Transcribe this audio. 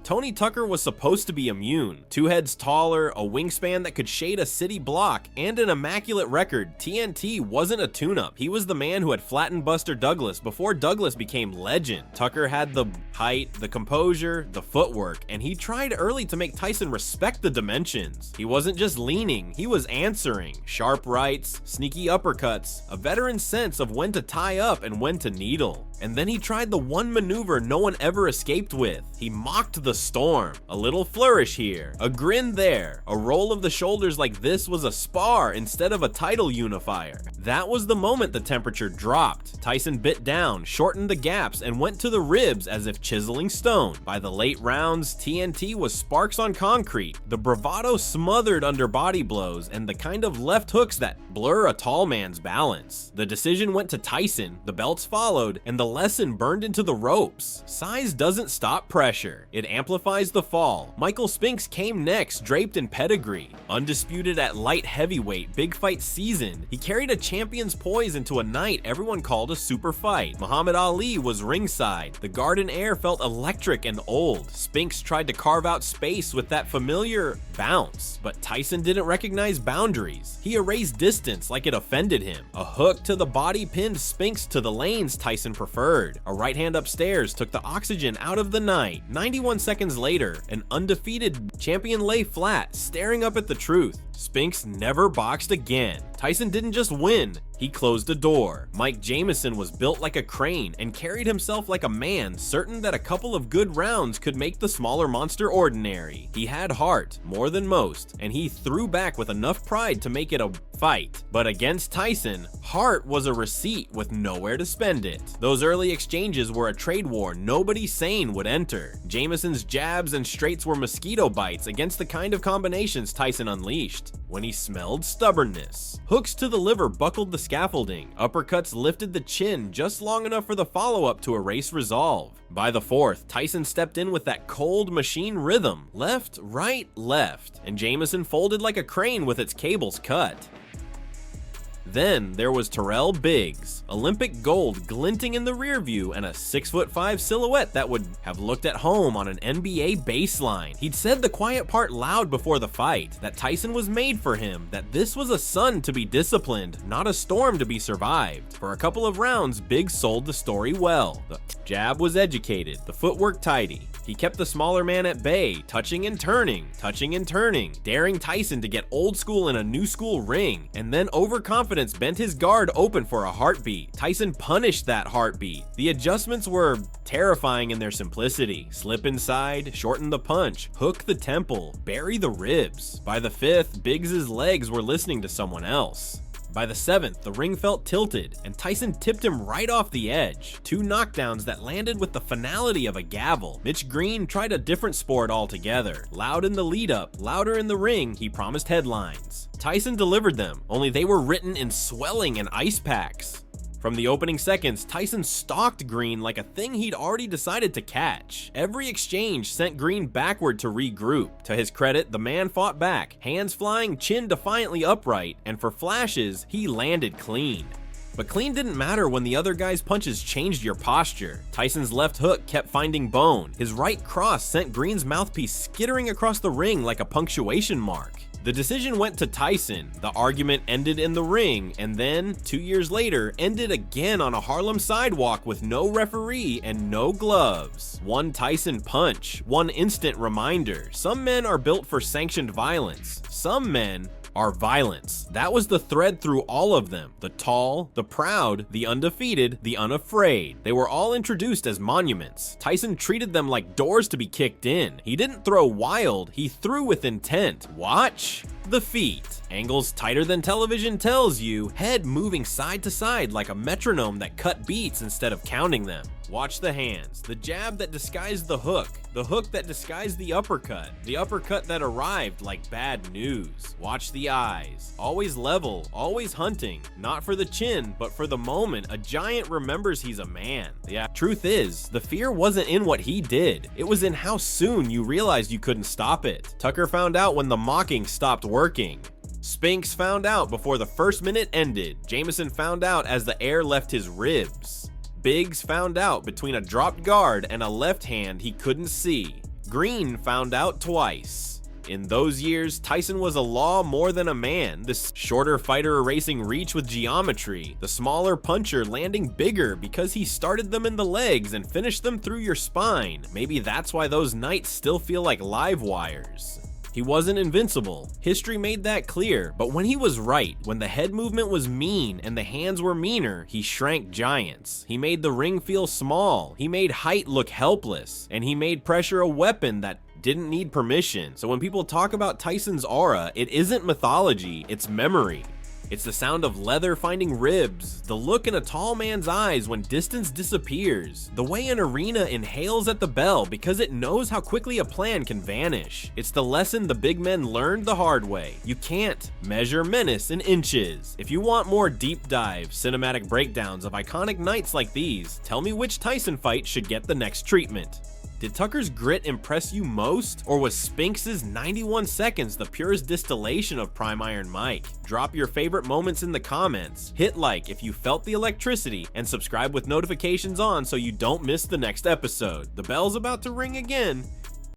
Tony Tucker was supposed to be immune. 2 heads taller, a wingspan that could shade a city block, and an immaculate record. TNT wasn't a tune-up. He was the man who had flattened Buster Douglas before Douglas became legend. Tucker had the height, the composure, the footwork, and he tried early to make Tyson respect the dimensions. He wasn't just leaning, he was answering. Sharp rights, sneaky uppercuts, a veteran sense of when to tie up and when to needle. And then he tried the one maneuver no one ever escaped with. He mocked the storm. A little flourish here, a grin there, a roll of the shoulders like this was a spar instead of a title unifier. That was the moment the temperature dropped. Tyson bit down, shortened the gaps, and went to the ribs as if chiseling stone. By the late rounds, TNT was sparks on concrete, the bravado smothered under body blows, and the kind of left hooks that blur a tall man's balance. The decision went to Tyson, the belts followed, and the lesson burned into the ropes. Size doesn't stop pressure, it amplifies the fall. Michael Spinks came next, draped in pedigree. Undisputed at light heavyweight, big fight season, he carried a champion's poise into a night everyone called a super fight. Muhammad Ali was ringside. The garden air felt electric and old. Spinks tried to carve out space with that familiar bounce, but Tyson didn't recognize boundaries. He erased distance like it offended him. A hook to the body pinned Spinks to the lanes Tyson preferred. A right hand upstairs took the oxygen out of the night. 91 seconds later, an undefeated champion lay flat, staring up at the truth. Spinks never boxed again. Tyson didn't just win, he closed a door. Mike Jameson was built like a crane and carried himself like a man, certain that a couple of good rounds could make the smaller monster ordinary. He had heart, more than most, and he threw back with enough pride to make it a fight. But against Tyson, heart was a receipt with nowhere to spend it. Those early exchanges were a trade war nobody sane would enter. Jameson's jabs and straights were mosquito bites against the kind of combinations Tyson unleashed when he smelled stubbornness. Hooks to the liver buckled the scaffolding. Uppercuts lifted the chin just long enough for the follow-up to erase resolve. By the fourth, Tyson stepped in with that cold machine rhythm. Left, right, left. And Jameson folded like a crane with its cables cut. Then there was Terrell Biggs, Olympic gold glinting in the rear view and a 6'5" silhouette that would have looked at home on an NBA baseline. He'd said the quiet part loud before the fight, that Tyson was made for him, that this was a sun to be disciplined, not a storm to be survived. For a couple of rounds, Biggs sold the story well. The jab was educated, the footwork tidy. He kept the smaller man at bay, touching and turning, daring Tyson to get old school in a new school ring, and then overconfidence bent his guard open for a heartbeat. Tyson punished that heartbeat. The adjustments were terrifying in their simplicity. Slip inside, shorten the punch, hook the temple, bury the ribs. By the fifth, Biggs' legs were listening to someone else. By the seventh, the ring felt tilted, and Tyson tipped him right off the edge. 2 knockdowns that landed with the finality of a gavel. Mitch Green tried a different sport altogether. Loud in the lead-up, louder in the ring, he promised headlines. Tyson delivered them, only they were written in swelling and ice packs. From the opening seconds, Tyson stalked Green like a thing he'd already decided to catch. Every exchange sent Green backward to regroup. To his credit, the man fought back, hands flying, chin defiantly upright, and for flashes, he landed clean. But clean didn't matter when the other guy's punches changed your posture. Tyson's left hook kept finding bone. His right cross sent Green's mouthpiece skittering across the ring like a punctuation mark. The decision went to Tyson. The argument ended in the ring, and then, 2 years later, ended again on a Harlem sidewalk with no referee and no gloves. One Tyson punch, one instant reminder. Some men are built for sanctioned violence. Some men are violence. That was the thread through all of them. The tall, the proud, the undefeated, the unafraid. They were all introduced as monuments. Tyson treated them like doors to be kicked in. He didn't throw wild, he threw with intent. Watch the feet. Angles tighter than television tells you, head moving side to side like a metronome that cut beats instead of counting them. Watch the hands, the jab that disguised the hook that disguised the uppercut that arrived like bad news. Watch the eyes, always level, always hunting, not for the chin, but for the moment a giant remembers he's a man. Yeah, truth is, the fear wasn't in what he did, it was in how soon you realized you couldn't stop it. Tucker found out when the mocking stopped working. Spinks found out before the first minute ended. Jameson found out as the air left his ribs. Biggs found out between a dropped guard and a left hand he couldn't see. Green found out twice. In those years, Tyson was a law more than a man, this shorter fighter erasing reach with geometry, the smaller puncher landing bigger because he started them in the legs and finished them through your spine. Maybe that's why those nights still feel like live wires. He wasn't invincible. History made that clear, but when he was right, when the head movement was mean and the hands were meaner, he shrank giants. He made the ring feel small, he made height look helpless, and he made pressure a weapon that didn't need permission. So when people talk about Tyson's aura, it isn't mythology, it's memory. It's the sound of leather finding ribs, the look in a tall man's eyes when distance disappears, the way an arena inhales at the bell because it knows how quickly a plan can vanish. It's the lesson the big men learned the hard way. You can't measure menace in inches. If you want more deep dive, cinematic breakdowns of iconic nights like these, tell me which Tyson fight should get the next treatment. Did Tucker's grit impress you most, or was Spinks' 91 seconds the purest distillation of Prime Iron Mike? Drop your favorite moments in the comments, hit like if you felt the electricity, and subscribe with notifications on so you don't miss the next episode. The bell's about to ring again.